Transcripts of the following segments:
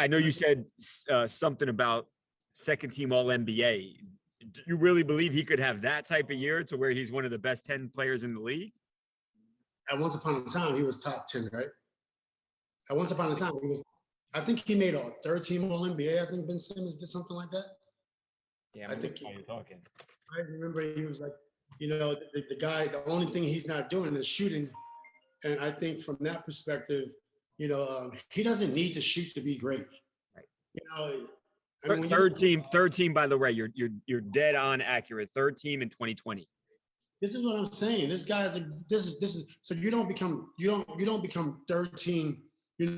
I know you said something about second team All NBA. Do you really believe he could have that type of year to where he's one of the best 10 players in the league? At once upon a time, he was top 10, right? At once upon a time, he was. I think he made a third team All NBA. I think Ben Simmons did something like that. Yeah, I think you're talking. I remember he was like, the guy. The only thing he's not doing is shooting, and I think from that perspective, he doesn't need to shoot to be great. Right. I mean, third team. By the way, you're dead on accurate. Third team in 2020. This is what I'm saying. This guy's this is so you don't become third team, in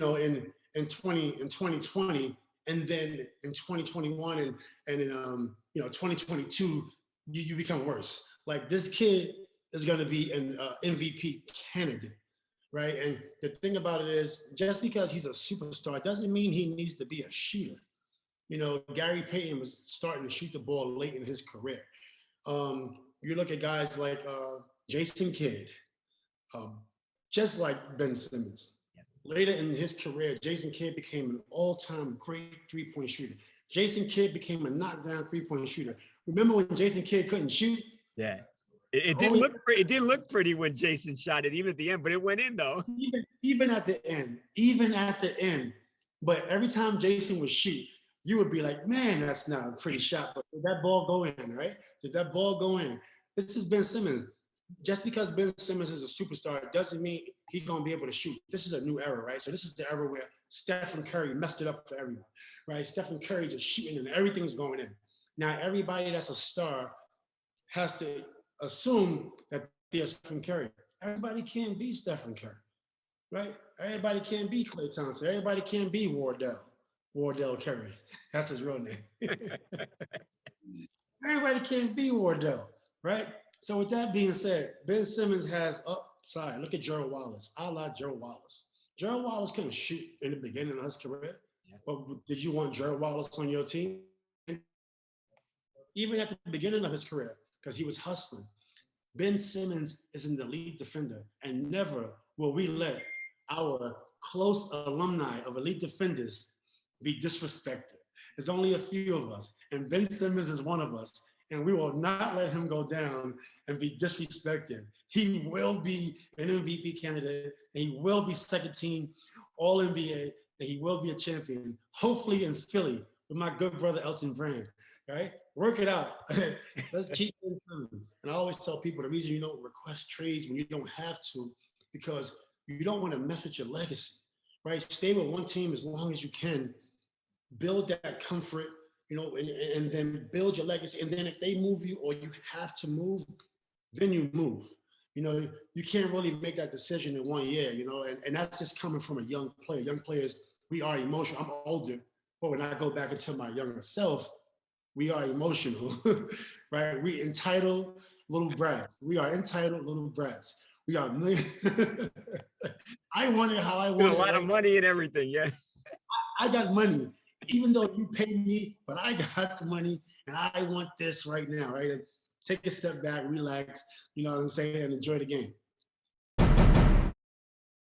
2020, and then in 2021 and in 2022 you become worse. Like, this kid is going to be an MVP candidate, right? And the thing about it is, just because he's a superstar doesn't mean he needs to be a shooter. Gary Payton was starting to shoot the ball late in his career. You look at guys like Jason Kidd, just like Ben Simmons. Yeah. Later in his career, Jason Kidd became an all-time great three-point shooter. Jason Kidd became a knockdown three-point shooter. Remember when Jason Kidd couldn't shoot? Yeah. It didn't look pretty when Jason shot it, even at the end, but it went in though. Even at the end. But every time Jason would shoot, you would be like, man, that's not a pretty shot, but did that ball go in, right? Did that ball go in? This is Ben Simmons. Just because Ben Simmons is a superstar doesn't mean he's going to be able to shoot. This is a new era, right? So this is the era where Stephen Curry messed it up for everyone, right? Stephen Curry just shooting and everything's going in. Now, everybody that's a star has to assume that they're Stephen Curry. Everybody can't be Stephen Curry, right? Everybody can't be Klay Thompson. Everybody can't be Wardell Curry. That's his real name. Everybody can't be Wardell, right? So with that being said, Ben Simmons has upside. Look at Gerald Wallace. I like Gerald Wallace. Gerald Wallace couldn't shoot in the beginning of his career, but did you want Gerald Wallace on your team? Even at the beginning of his career, because he was hustling. Ben Simmons is an elite defender, and never will we let our close alumni of elite defenders be disrespected. There's only a few of us, and Ben Simmons is one of us, and we will not let him go down and be disrespected. He will be an MVP candidate, and he will be second team All NBA, and he will be a champion, hopefully in Philly with my good brother Elton Brand, right? Work it out. Let's keep Ben Simmons. And I always tell people the reason you don't request trades when you don't have to, because you don't want to mess with your legacy, right? Stay with one team as long as you can. Build that comfort, and then build your legacy. And then if they move you or you have to move, then you move. You can't really make that decision in 1 year, and that's just coming from a young player. Young players, we are emotional. I'm older, but when I go back into my younger self, we are emotional, right? We entitled little brats. We are entitled little brats. We are I wanted how I wanted. A lot of money and everything, yeah. I got money. Even though you pay me, but I got the money and I want this right now, right? And take a step back, relax, you know what I'm saying, and enjoy the game.